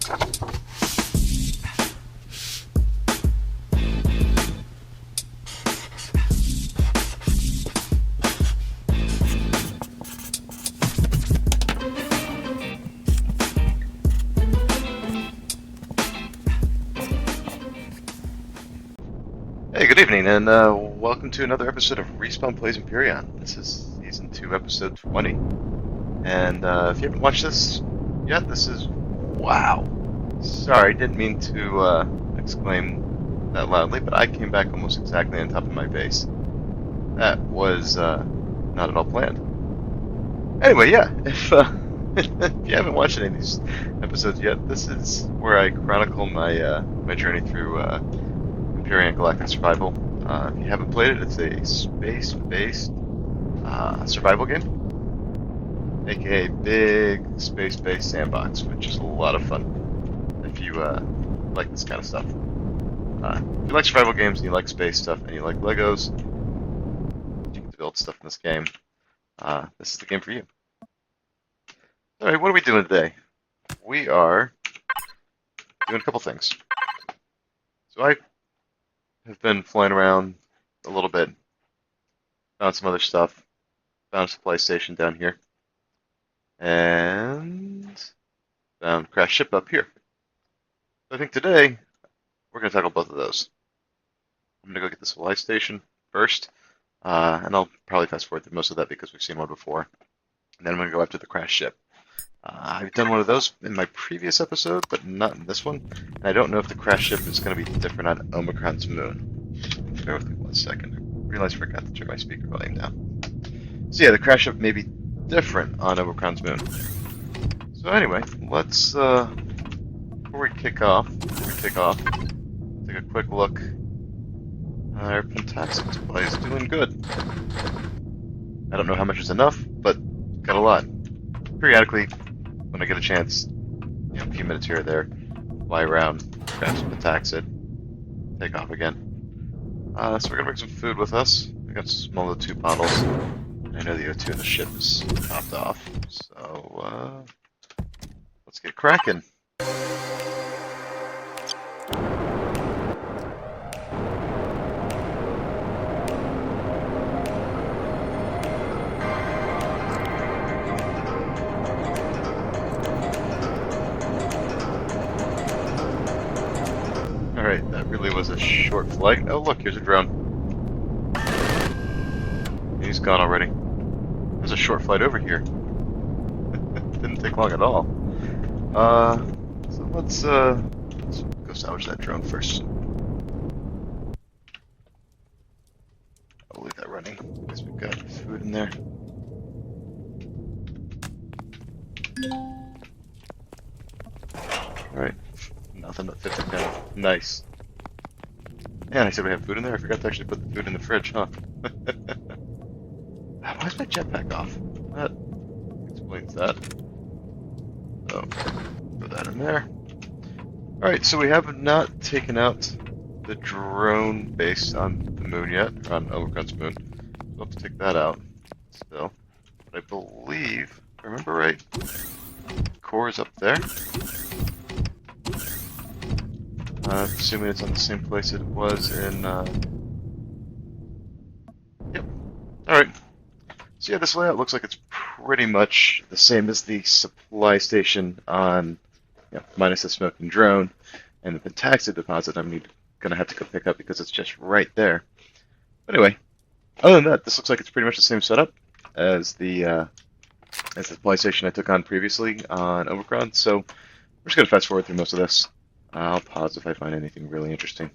Hey, good evening, and welcome to another episode of Respawn Plays Empyrion. This is Season 2, Episode 20. And if you haven't watched this yet, this is... wow! Sorry, didn't mean to exclaim that loudly, but I came back almost exactly on top of my base. That was not at all planned. Anyway, yeah, if you haven't watched any of these episodes yet, this is where I chronicle my my journey through Empyrion Galactic Survival. If you haven't played it, it's a space-based survival game, aka big space-based sandbox, which is a lot of fun if you like this kind of stuff. If you like survival games and you like space stuff and you like Legos, you can build stuff in this game. This is the game for you. Alright, what are we doing today? We are doing a couple things. So I have been flying around a little bit, found some other stuff, found a supply station down here, and found a crashed ship up here. So I think today we're going to tackle both of those. I'm going to go get the supply station first, and I'll probably fast forward through most of that because we've seen one before. And then I'm going to go after the crashed ship. I've done one of those in my previous episode, but not in this one. And I don't know if the crash ship is going to be different on Omicron's moon. Bear with me 1 second. I realized I forgot to turn my speaker volume down. So yeah, the crash ship may be different on Omicron's moon. So anyway, let's before we kick off, take a quick look. Our Pentaxic supply is doing good. I don't know how much is enough, but got a lot. Periodically, when I get a chance, a few minutes here or there, fly around, grab some Pentaxic, take off again. So we're gonna bring some food with us. We got some of the 2 bottles. I know the O2 in the ship is topped off, so let's get cracking. Alright, that really was a short flight. Oh look, here's a drone. He's gone already. There's a short flight over here. Didn't take long at all. So let's go salvage that drone first. I'll leave that running, because we've got food in there. Alright. Nothing but 50 pounds. Nice. Man, I said we have food in there. I forgot to actually put the food in the fridge, huh? Why is my jetpack off? That explains that. So, put that in there. Alright, so we have not taken out the drone base on the moon yet, or on Omicron's moon. We'll have to take that out still. But I believe, if I remember right, the core is up there. Assuming it's on the same place it was in, yep. Alright. So yeah, this layout looks like it's pretty much the same as the supply station on, minus the smoking drone, and the Pentaxic deposit I'm gonna have to go pick up because it's just right there. But anyway, other than that, this looks like it's pretty much the same setup as the supply station I took on previously on Omicron, so we're just gonna fast forward through most of this. I'll pause if I find anything really interesting.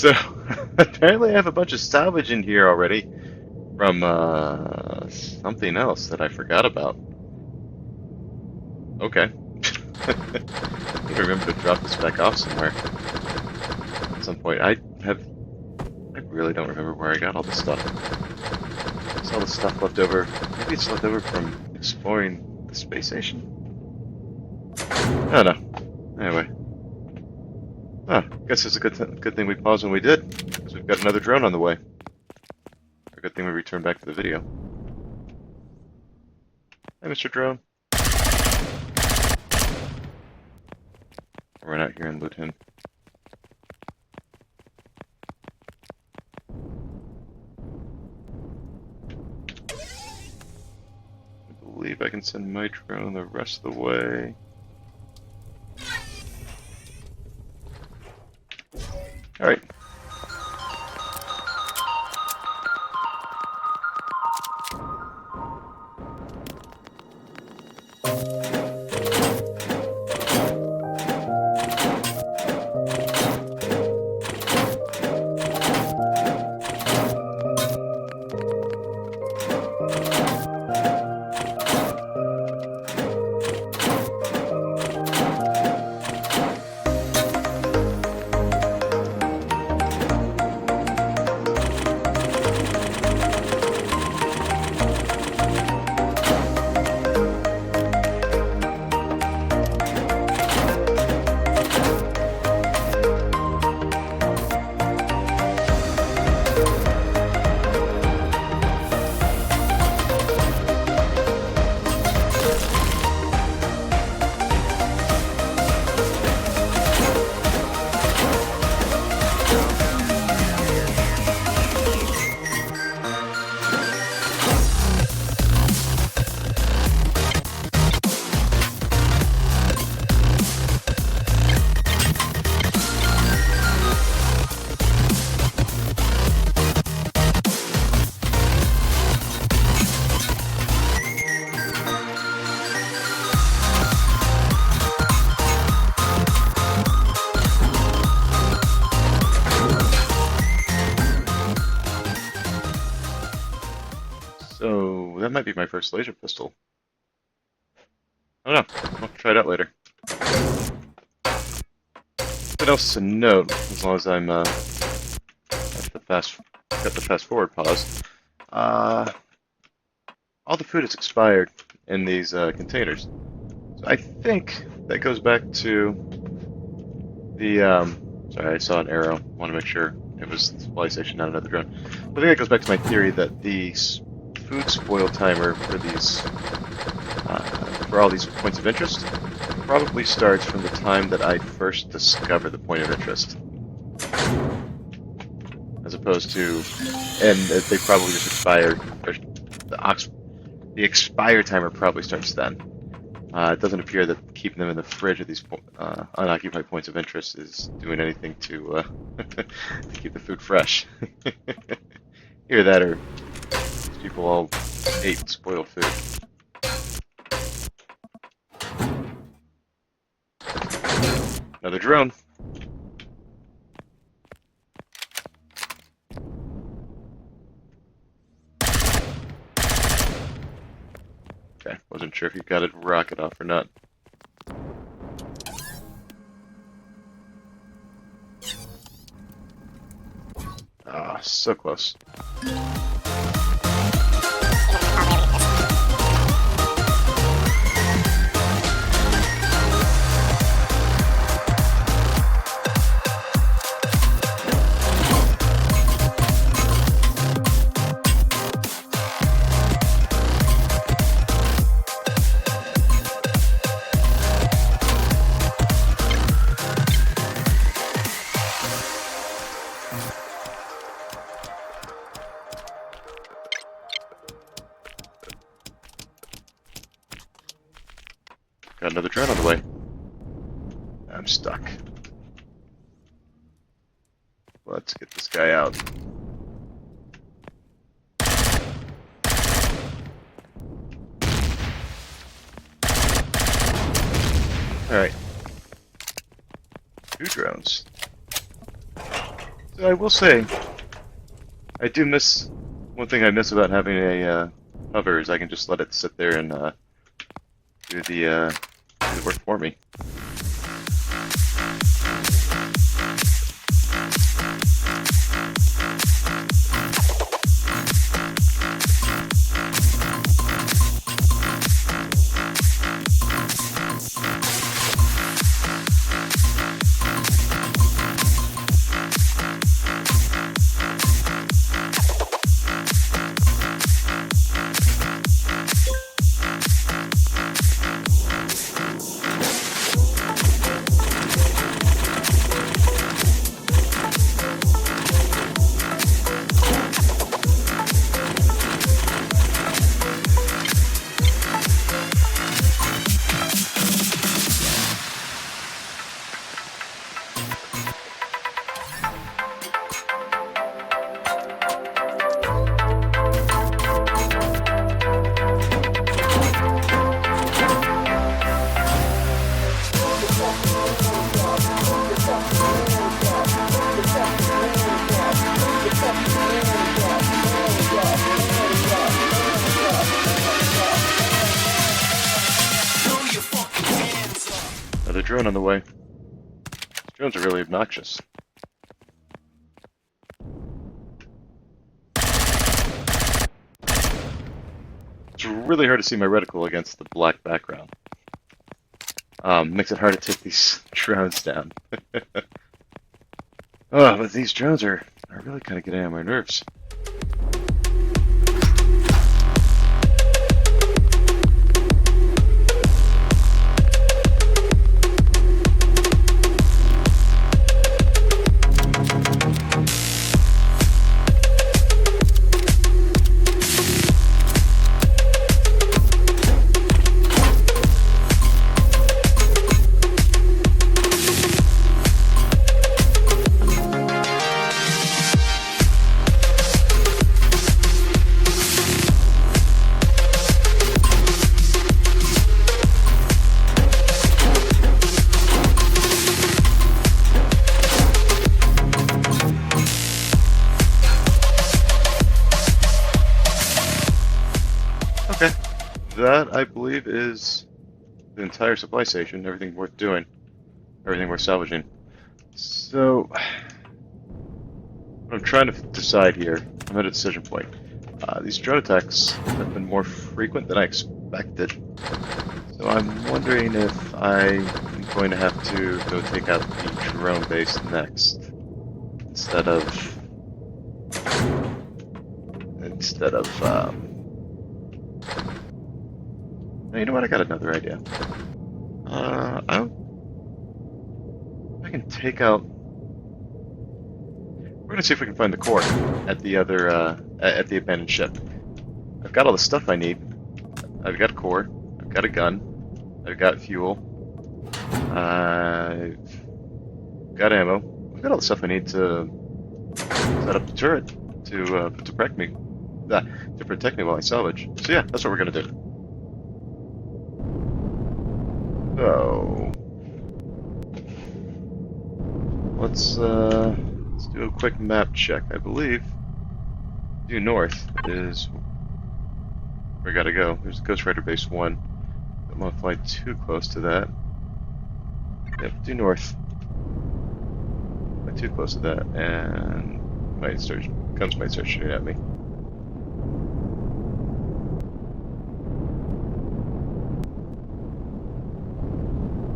So, apparently I have a bunch of salvage in here already from something else that I forgot about. Okay. I remember to drop this back off somewhere at some point. I really don't remember where I got all this stuff. It's all the stuff left over. Maybe it's left over from exploring the space station? I don't know. Anyway. Ah, guess it's a good thing we paused when we did, because we've got another drone on the way. A good thing we returned back to the video. Hey, Mr. Drone. Run out here and loot him. I believe I can send my drone the rest of the way. Alright. So, that might be my first laser pistol. I don't know. I'll have to try it out later. What else to note, as long as I'm got the fast forward pause. All the food is expired in these containers. So I think that goes back to the sorry, I saw an arrow. Want to make sure it was the supply station, not another drone. But I think that goes back to my theory that the food spoil timer for these for all these points of interest probably starts from the time that I first discover the point of interest, as opposed to, and they probably just expire. Or the expire timer probably starts then. It doesn't appear that keeping them in the fridge at these unoccupied points of interest is doing anything to to keep the food fresh. Either that, or these people all ate spoiled food. Another drone. Okay, wasn't sure if you got it rocket off or not. Ah, so close. Got another drone on the way. I'm stuck. Let's get this guy out. Alright. 2 drones. So I will say, I do miss one thing I miss about having a hover is I can just let it sit there and do the work for me. Another drone on the way. These drones are really obnoxious. It's really hard to see my reticle against the black background. Makes it hard to take these drones down. Oh, but these drones are really kind of getting on my nerves. Okay, that I believe is the entire supply station. Everything worth doing, everything worth salvaging. So, what I'm trying to decide here, I'm at a decision point. These drone attacks have been more frequent than I expected. So I'm wondering if I'm going to have to go take out the drone base next, instead of you know what? I got another idea. I can take out. We're gonna see if we can find the core at the other at the abandoned ship. I've got all the stuff I need. I've got a core. I've got a gun. I've got fuel. I've got ammo. I've got all the stuff I need to set up the turret to protect me. To protect me while I salvage. So yeah, that's what we're gonna do. So let's do a quick map check. I believe due north is where I gotta go. There's Ghost Rider Base 1. Don't want to fly too close to that. Yep, due north. Fly too close to that, and guns might start shooting at me.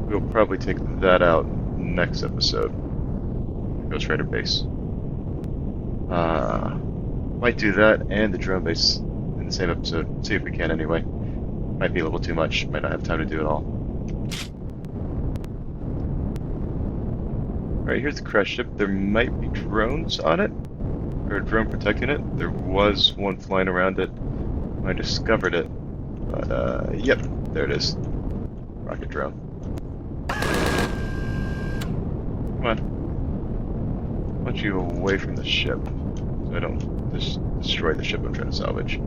We'll probably take that out next episode. Ghost Rider Base. Might do that and the drone base in the same episode. See if we can anyway. Might be a little too much. Might not have time to do it all. Alright, here's the crash ship. There might be drones on it. Or a drone protecting it. There was one flying around it when I discovered it. But, yep, there it is. Rocket drone. Come on. I want you away from the ship, so I don't destroy the ship I'm trying to salvage.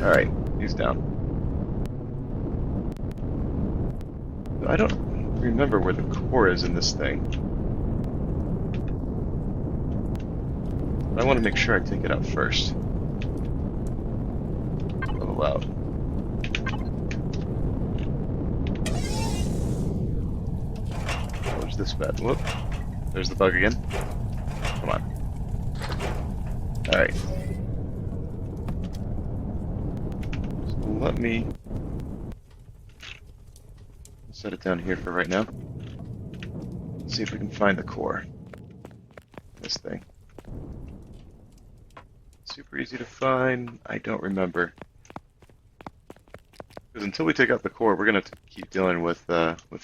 Alright, he's down. I don't remember where the core is in this thing. But I want to make sure I take it out first. Level out. Where's this bed? Whoop. There's the bug again. Come on. Alright. So let me set it down here for right now. Let's see if we can find the core. This thing. Super easy to find. I don't remember. Because until we take out the core, we're going to keep dealing with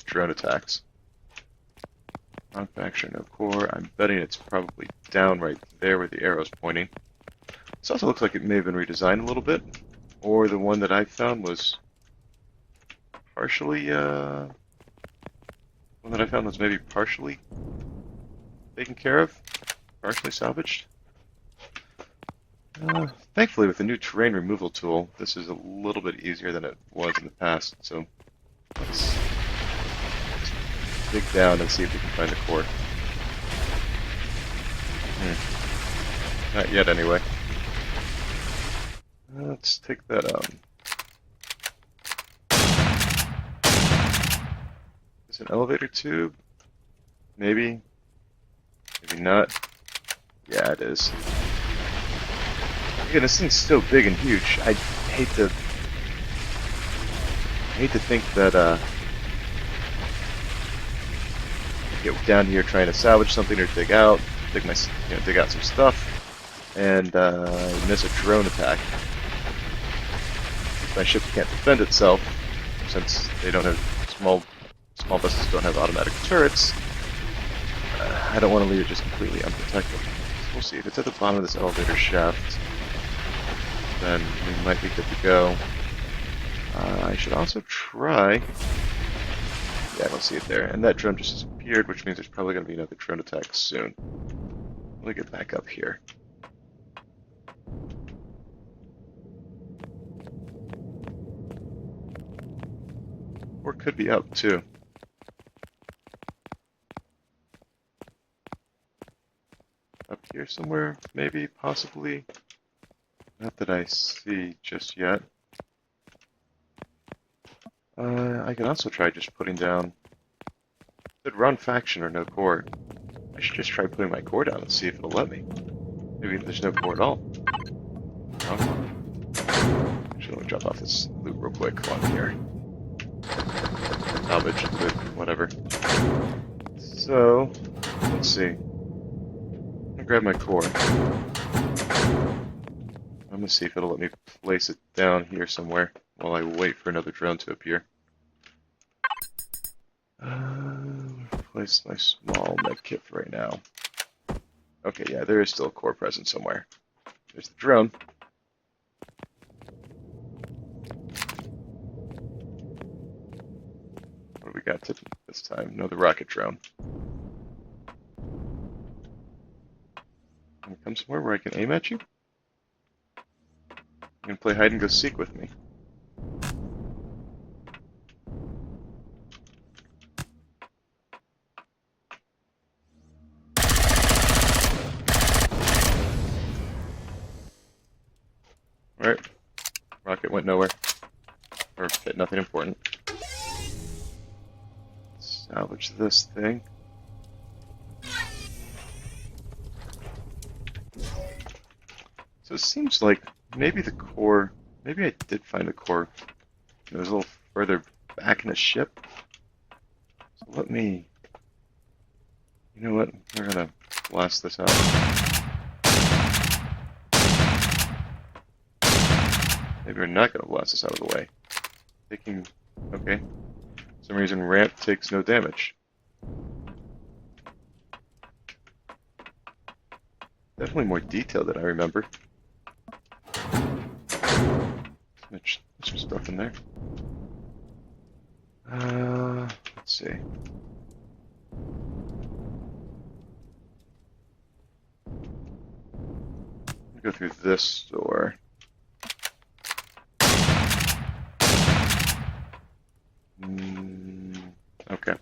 drone attacks. Manufacture, no core. I'm betting it's probably down right there where the arrow's pointing. This also looks like it may have been redesigned a little bit. Or the one that I found was partially, one that I found was maybe partially taken care of. Partially salvaged. Thankfully, with the new terrain removal tool, this is a little bit easier than it was in the past. So let's dig down and see if we can find the core. Not yet, anyway. Let's take that Is it an elevator tube? Maybe. Maybe not. Yeah, it is. Again, this thing's so big and huge. I hate to think that I get down here trying to salvage something or dig out some stuff, and miss a drone attack. My ship can't defend itself since they don't have small vessels don't have automatic turrets. I don't want to leave it just completely unprotected. So we'll see if it's at the bottom of this elevator shaft. Then we might be good to go. I should also try. Yeah, I don't see it there. And that drone just disappeared, which means there's probably going to be another drone attack soon. Let me get back up here. Or could be up too. Up here somewhere, maybe, possibly. Not that I see just yet. I can also try just putting down. Said run faction or no core. I should just try putting my core down and see if it'll let me. Maybe there's no core at all. Oh. Actually, let me drop off this loot real quick while I'm here. Salvage, loot, whatever. So, let's see. I'm gonna grab my core. I'm gonna see if it'll let me place it down here somewhere while I wait for another drone to appear. Place my small med kit for right now. Okay, yeah, there is still a core present somewhere. There's the drone. What do we got this time? No, the rocket drone. Can you come somewhere where I can aim at you? You can play hide and go seek with me. Alright. Rocket went nowhere. Or hit nothing important. Salvage this thing. So it seems like maybe the core, maybe I did find the core. It was a little further back in the ship. So let me, you know what, we're gonna blast this out. Maybe we're not gonna blast this out of the way. Taking, okay. For some reason ramp takes no damage. Definitely more detailed than I remember. Some stuff in there. Let's see. Go through this door. Okay.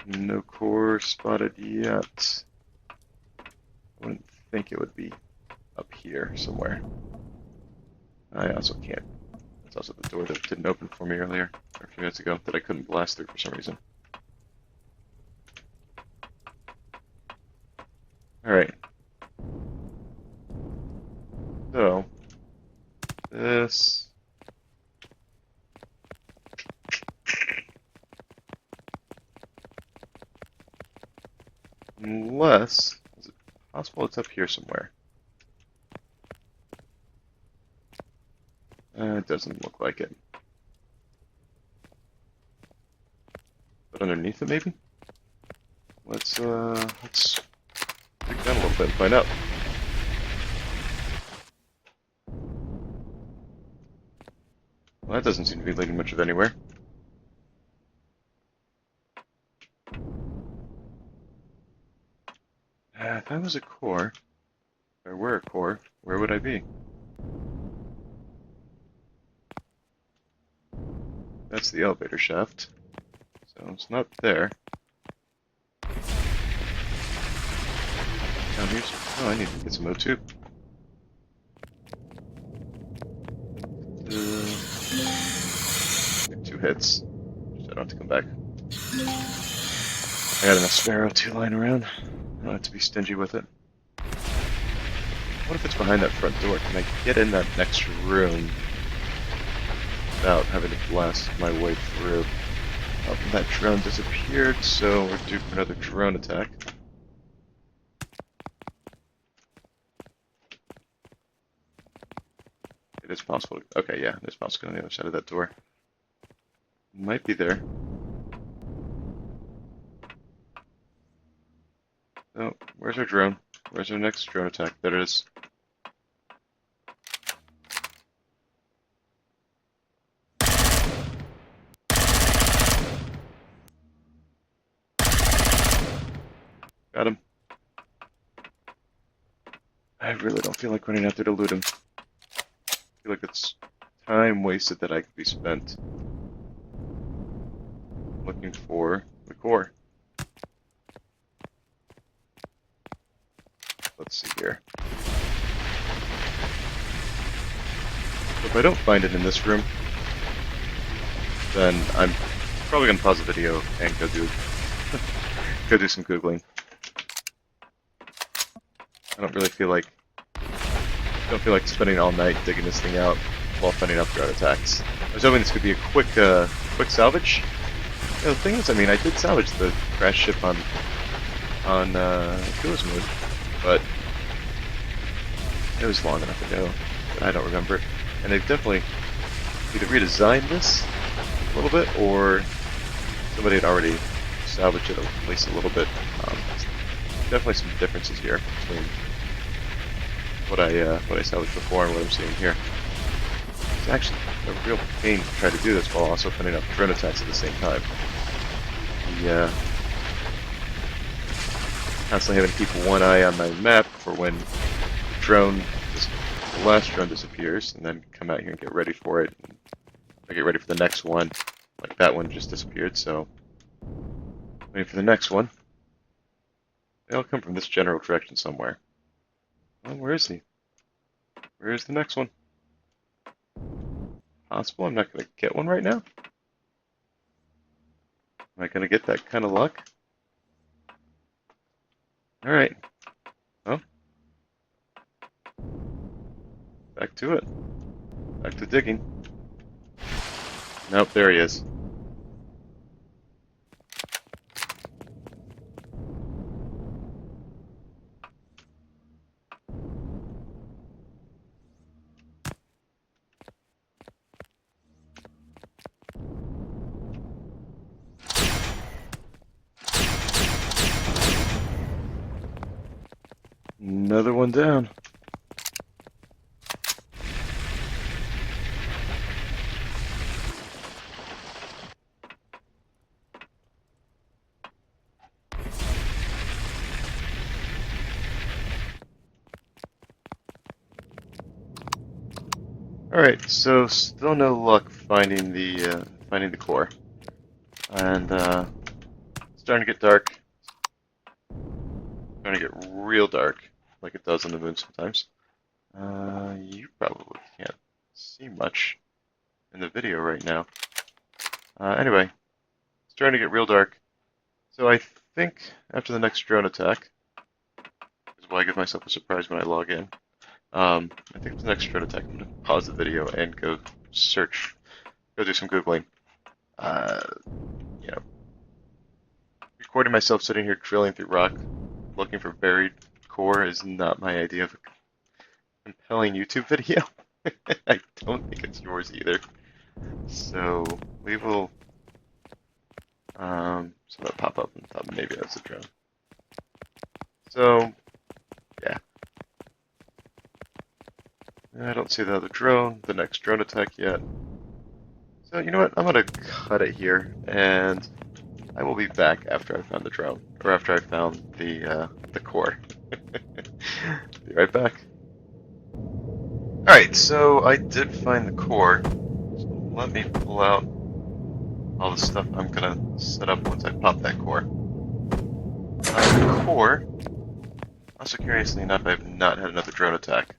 No core spotted yet. I wouldn't think it would be up here somewhere. I also can't. That's also the door that didn't open for me earlier, or a few minutes ago, that I couldn't blast through for some reason. Alright. So, this... Unless... Is it possible it's up here somewhere? It doesn't look like it. But underneath it, maybe? Let's dig down a little bit and find out. Well, that doesn't seem to be leading much of anywhere. If I was a core, if I were a core, where would I be? That's the elevator shaft. So it's not there. Down here. Oh, I need to get some O2. Get 2 hits. So I don't have to come back. I got enough spare O2 lying around. I don't have to be stingy with it. What if it's behind that front door? Can I get in that next room without having to blast my way through? Oh, that drone disappeared, so we're due for another drone attack. It is possible. Okay, yeah, it's possible on the other side of that door. Might be there. Oh, where's our drone? Where's our next drone attack? There it is. Got him. I really don't feel like running out there to loot him. I feel like it's time wasted that I could be spent looking for the core. Let's see here. So if I don't find it in this room, then I'm probably gonna pause the video and go do some Googling. I don't feel like spending all night digging this thing out while fending off drone attacks. I was hoping this could be a quick salvage. You know, the thing is, I mean, I did salvage the crash ship on Kua's Moon, but it was long enough ago that I don't remember it. And they've definitely either redesigned this a little bit, or somebody had already salvaged it at least a little bit. Definitely some differences here between what I salvaged before and what I'm seeing here. It's actually a real pain to try to do this while also fending off drone attacks at the same time. Constantly having to keep one eye on my map for when the last drone disappears, and then come out here and get ready for it. And I get ready for the next one. Like that one just disappeared, so waiting for the next one. They all come from this general direction somewhere. Well, where is he? Where is the next one? Possible I'm not going to get one right now? Am I going to get that kind of luck? Alright. Well. Back to it. Back to digging. Nope, there he is. Another one down. Alright, so still no luck finding the core. And starting to get dark. Starting to get real dark, like it does on the moon sometimes. You probably can't see much in the video right now. Anyway, it's starting to get real dark. So I think after the next drone attack, is why I give myself a surprise when I log in. I think the next drone attack, I'm going to pause the video and go search, go do some Googling. You know, recording myself sitting here drilling through rock, looking for buried core is not my idea of a compelling YouTube video. I don't think it's yours either. So we will, so that pop up and thought maybe that's a drone. So, yeah. I don't see the other drone, the next drone attack yet. So you know what, I'm gonna cut it here, and I will be back after I found the drone, or after I found the core. Be right back. Alright, so I did find the core. So let me pull out all the stuff I'm gonna set up once I pop that core. The core, also curiously enough, I have not had another drone attack,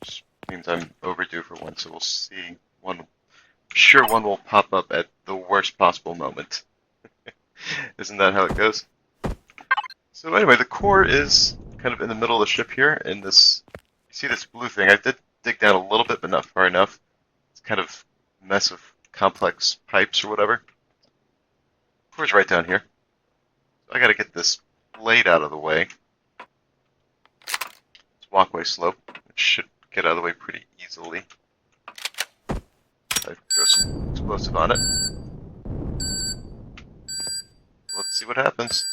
which means I'm overdue for one, so we'll see. One, sure one will pop up at the worst possible moment. Isn't that how it goes? So anyway, the core is kind of in the middle of the ship here, in this, you see this blue thing. I did dig down a little bit, but not far enough. It's kind of a mess of complex pipes or whatever. Core's right down here. So I gotta get this blade out of the way. This walkway slope, which should get out of the way pretty easily. I throw some explosive on it. Let's see what happens.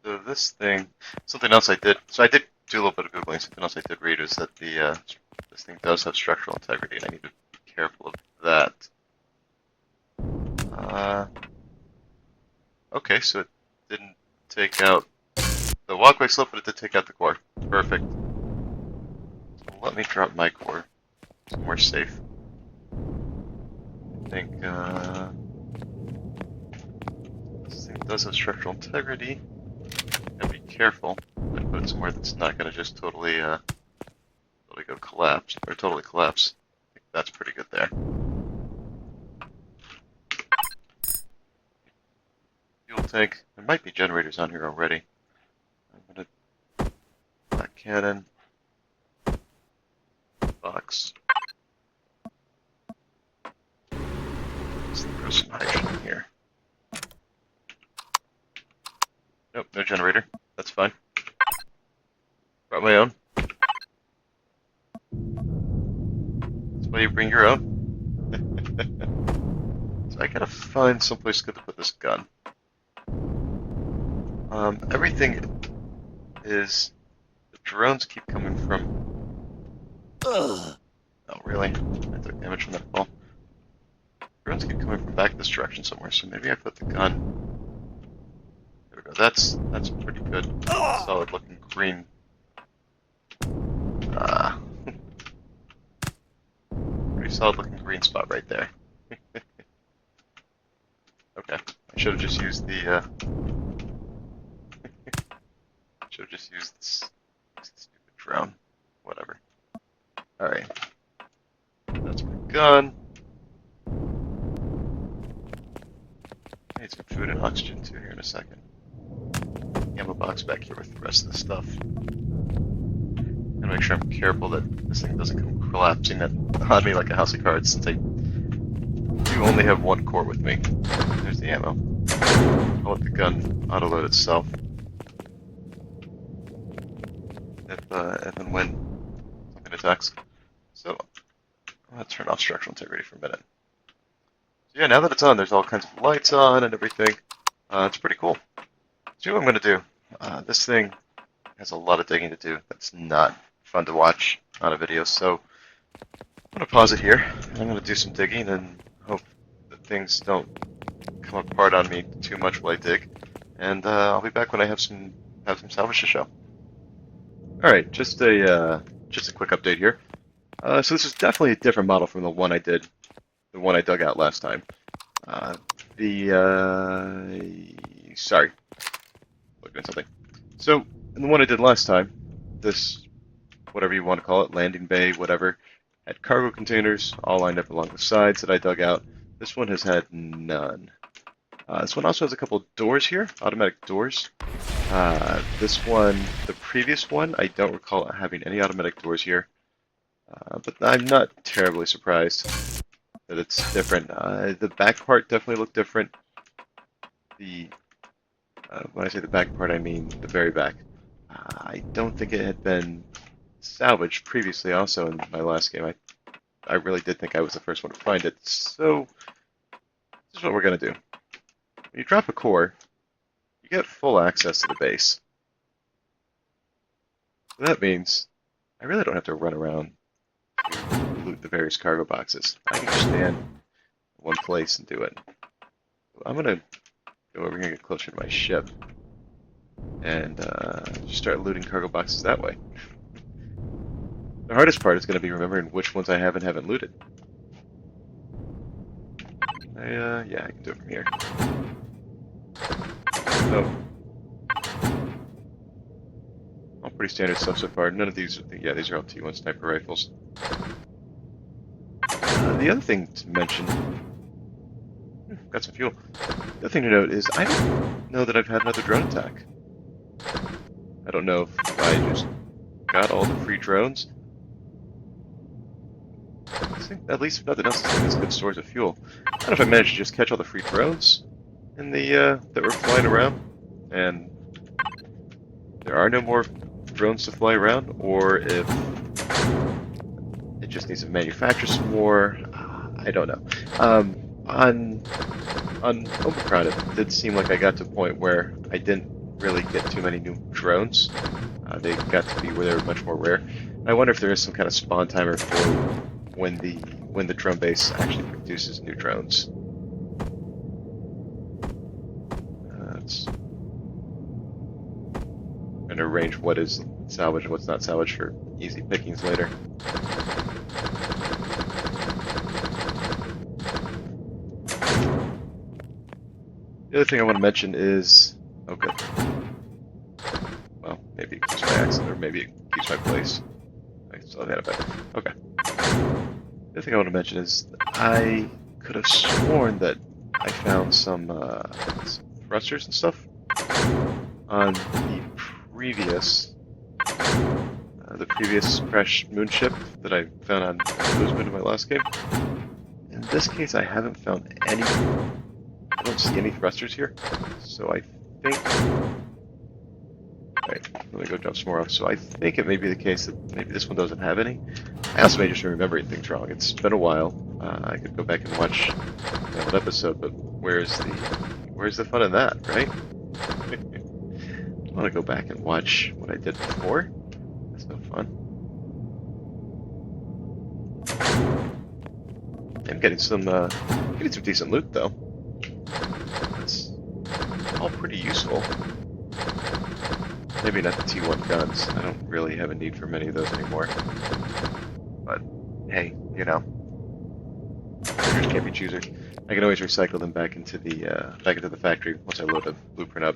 So this thing, something else I did, so I did do a little bit of Googling, something else I did read is that this thing does have structural integrity, and I need to be careful of that. Okay, so it didn't take out the walkway slope, but it did take out the core. Perfect. So let me drop my core somewhere safe. I think, this thing does have structural integrity. Gotta be careful. I put it somewhere that's not gonna just totally go collapse, or totally collapse. I think that's pretty good there. Fuel tank. There might be generators on here already. I'm gonna black cannon. Box. Let's throw some hydrogen in here. Nope, no generator. That's fine. Brought my own. That's why you bring your own. So I gotta find someplace good to put this gun. Everything is... The drones keep coming from... Oh, really? I took damage from that fall. Drones keep coming from back this direction somewhere, so maybe I put the gun... There we go. That's pretty good. Solid looking green. Pretty solid looking green spot right there. Okay. I should have just used the should have just used this stupid drone. Whatever. Alright. That's my gun. I need some food and oxygen too here in a second. Ammo box back here with the rest of the stuff. Gotta make sure I'm careful that this thing doesn't come collapsing on me like a house of cards, since I do only have one core with me. There's the ammo. I'll let the gun auto-load itself. If and when something attacks. So, I'm gonna turn off structural integrity for a minute. So yeah, now that it's on, there's all kinds of lights on and everything. It's pretty cool. So what I'm gonna do, this thing has a lot of digging to do. That's not fun to watch on a video, so I'm gonna pause it here. I'm gonna do some digging and hope that things don't come apart on me too much while I dig. And I'll be back when I have some salvage to show. All right, just a quick update here. So this is definitely a different model from the one I dug out last time. Uh, sorry, looking at something. So in the one I did last time, this, whatever you want to call it, landing bay, whatever, had cargo containers all lined up along the sides that I dug out. This one has had none. This one also has a couple doors here, automatic doors. This one, the previous one, I don't recall having any automatic doors here, but I'm not terribly surprised that it's different. The back part definitely looked different. When I say the back part, I mean the very back. I don't think it had been salvaged previously also in my last game. I really did think I was the first one to find it, so this is what we're going to do. When you drop a core, you get full access to the base. So that means I really don't have to run around to loot the various cargo boxes. I can just stand in one place and do it. So I'm going to go over here and get closer to my ship and just start looting cargo boxes that way. The hardest part is going to be remembering which ones I have and haven't looted. Yeah, I can do it from here. So, all pretty standard stuff so far. None of these, yeah, these are all T1 sniper rifles. The other thing to mention, got some fuel. The other thing to note is I don't know that I've had another drone attack. I don't know if I just got all the free drones. I think, at least if nothing else, it's good stores of fuel. I don't know if I managed to just catch all the free drones in the that were flying around, and there are no more drones to fly around, or if it just needs to manufacture some more. I don't know. On Omicron, it did seem like I got to a point where I didn't really get too many new drones. They got to be where they were much more rare. I wonder if there is some kind of spawn timer for when the drone base actually produces new drones. It's going to arrange what is salvaged and what's not salvaged for easy pickings later. The other thing I want to mention is, oh good. Well, maybe it keeps my accent, or maybe it keeps my place. I still had it back. Okay. The other thing I want to mention is I could have sworn that I found some thrusters and stuff on the previous crash moonship that I found on Boozman in my last game. In this case, I haven't found any. I don't see any thrusters here, so I think. Alright, let me go jump some more off. So I think it may be the case that maybe this one doesn't have any. I also may just be remembering things wrong. It's been a while. I could go back and watch that episode, but where's the fun in that, right? I want to go back and watch what I did before. That's no fun. I'm getting some decent loot though. That's all pretty useful. Maybe not the T1 guns. I don't really have a need for many of those anymore. But hey, you know, choosers can't be choosers. I can always recycle them back into the factory once I load the blueprint up.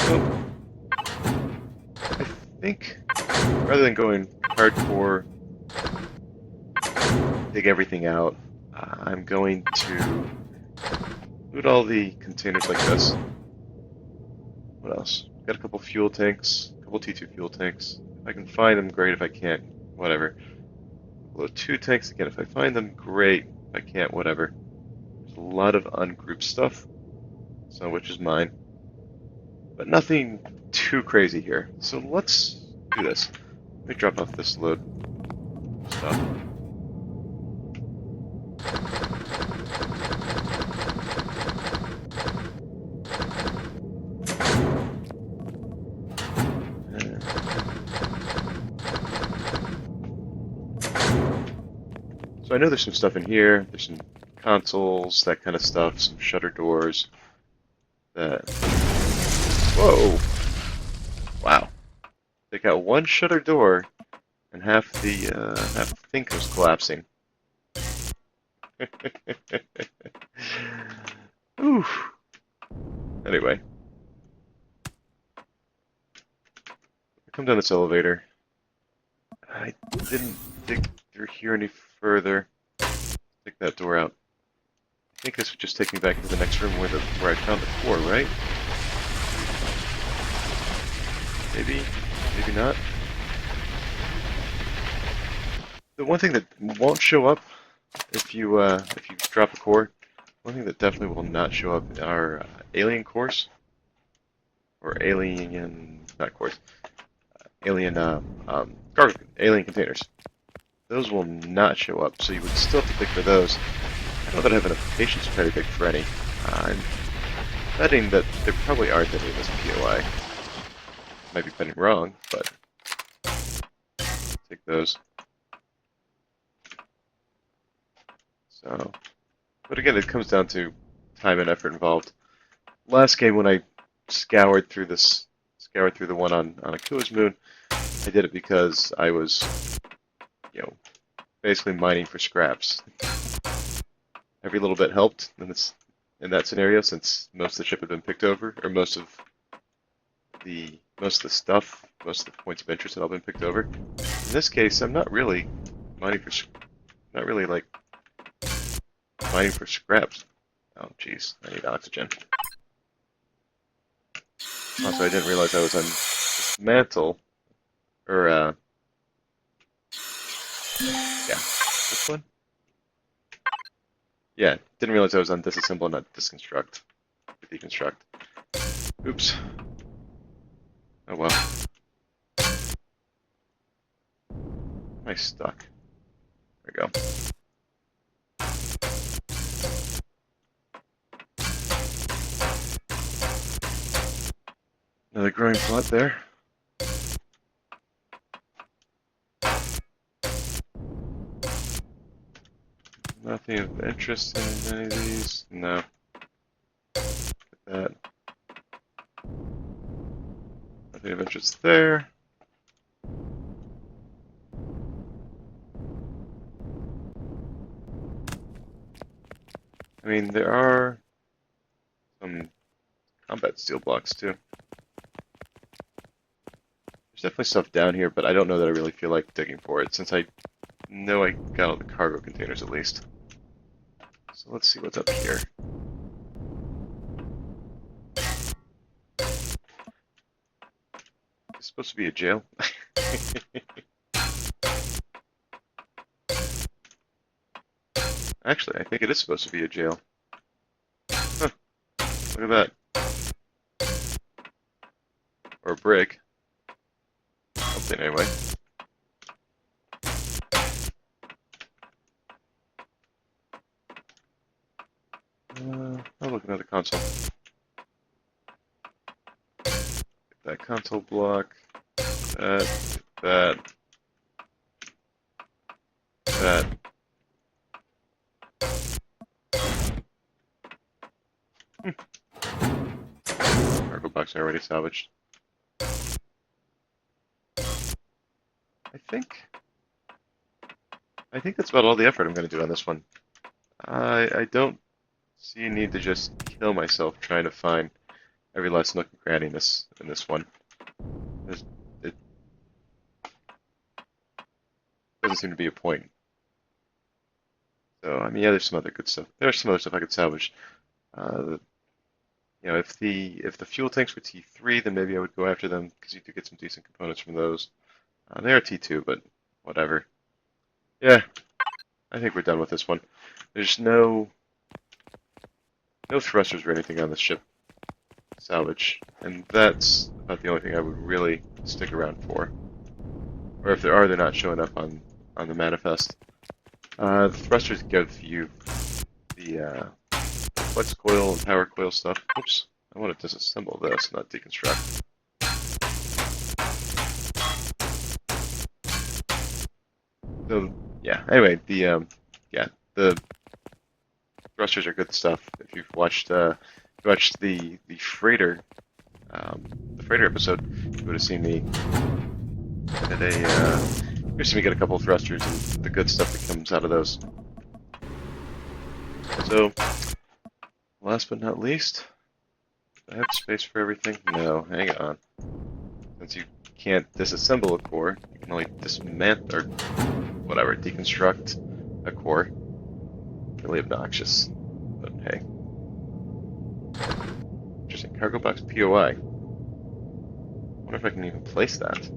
So I think rather than going hardcore, dig everything out, I'm going to loot all the containers like this. What else? Got a couple fuel tanks, a couple T2 fuel tanks. If I can find them, great. If I can't, whatever. Load 2 tanks again. If I find them, great. If I can't, whatever. There's a lot of ungrouped stuff, some of which is mine. But nothing too crazy here. So let's do this. Let me drop off this load stuff. So I know there's some stuff in here. There's some consoles, that kind of stuff, some shutter doors. That. Whoa! Wow. Take out one shutter door, and half the thing was collapsing. Oof. Anyway, come down this elevator. I didn't dig through here any further. Take that door out. I think this would just take me back into the next room where I found the core, right? Maybe, maybe not. The one thing that won't show up if you drop a core, one thing that definitely will not show up are alien cores or not cores, alien alien containers. Those will not show up, so you would still have to dig for those. I don't know that I have enough patience to try to dig for any. I'm betting that there probably aren't any in this POI. Might be betting wrong, but take those. So, but again, it comes down to time and effort involved. Last game, when I scoured through the one on Akua's moon, I did it because I was, basically mining for scraps. Every little bit helped in that scenario, since most of the ship had been picked over, or most of the stuff, most of the points of interest had all been picked over. In this case, I'm not really mining for mining for scraps. Oh, jeez, I need oxygen. Also, I didn't realize I was on this mantle, or yeah, this one. Yeah, didn't realize I was on disassemble, not disconstruct. Deconstruct. Oops. Oh well. Am I stuck? There we go. Another growing plot there. Nothing of interest in any of these. No. Look at that. Nothing of interest there. I mean, there are some combat steel blocks too. There's definitely stuff down here, but I don't know that I really feel like digging for it, since I know I got all the cargo containers at least. So let's see what's up here. It's supposed to be a jail. Actually, I think it is supposed to be a jail. Huh. Look at that. Or a brick. Something anyway. Oh, look, another console. Get that console block. That. Cargo box I already salvaged. I think that's about all the effort I'm going to do on this one. I don't see a need to just kill myself trying to find every last nook and cranny in this one. It doesn't seem to be a point. So, I mean, yeah, there's some other good stuff. There's some other stuff I could salvage. If the fuel tanks were T3, then maybe I would go after them, because you do get some decent components from those. They are T2, but whatever. Yeah, I think we're done with this one. There's no thrusters or anything on this ship to salvage, and that's about the only thing I would really stick around for. Or if there are, they're not showing up on the manifest. The thrusters give you the flex coil and power coil stuff. Oops, I want to disassemble this, not deconstruct. So yeah. Anyway, the thrusters are good stuff. If you've watched the freighter episode, you would have seen me Get a, here's me get a couple of thrusters and the good stuff that comes out of those. So, last but not least, do I have space for everything? No, hang on. Since you can't disassemble a core, you can only dismantle, or whatever, deconstruct a core. Really obnoxious, but hey. Interesting, cargo box POI. Wonder if I can even place that.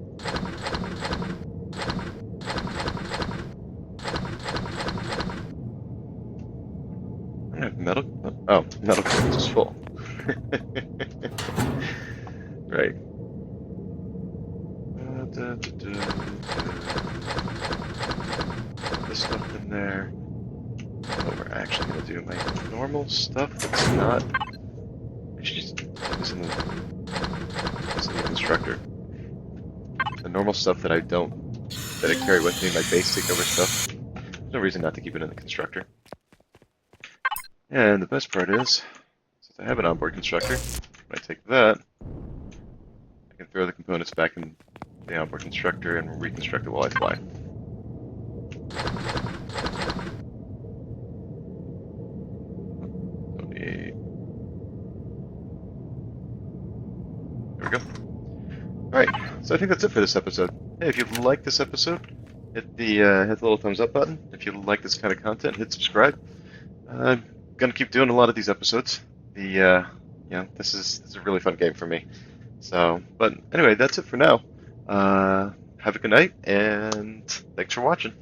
I don't have metal. Oh, metal crates is full. Right. Put this stuff in there. What we're actually gonna do, my normal stuff that's not. I should just use in the constructor. The normal stuff that I carry with me, my base takeover stuff. There's no reason not to keep it in the constructor. And the best part is, since I have an onboard constructor, when I take that, I can throw the components back in the onboard constructor and reconstruct it while I fly. There we go. Alright, so I think that's it for this episode. Hey, if you like this episode, hit the little thumbs up button. If you like this kind of content, hit subscribe. I'm gonna keep doing a lot of these episodes. This is a really fun game for me. So, but anyway, that's it for now. Have a good night, and thanks for watching.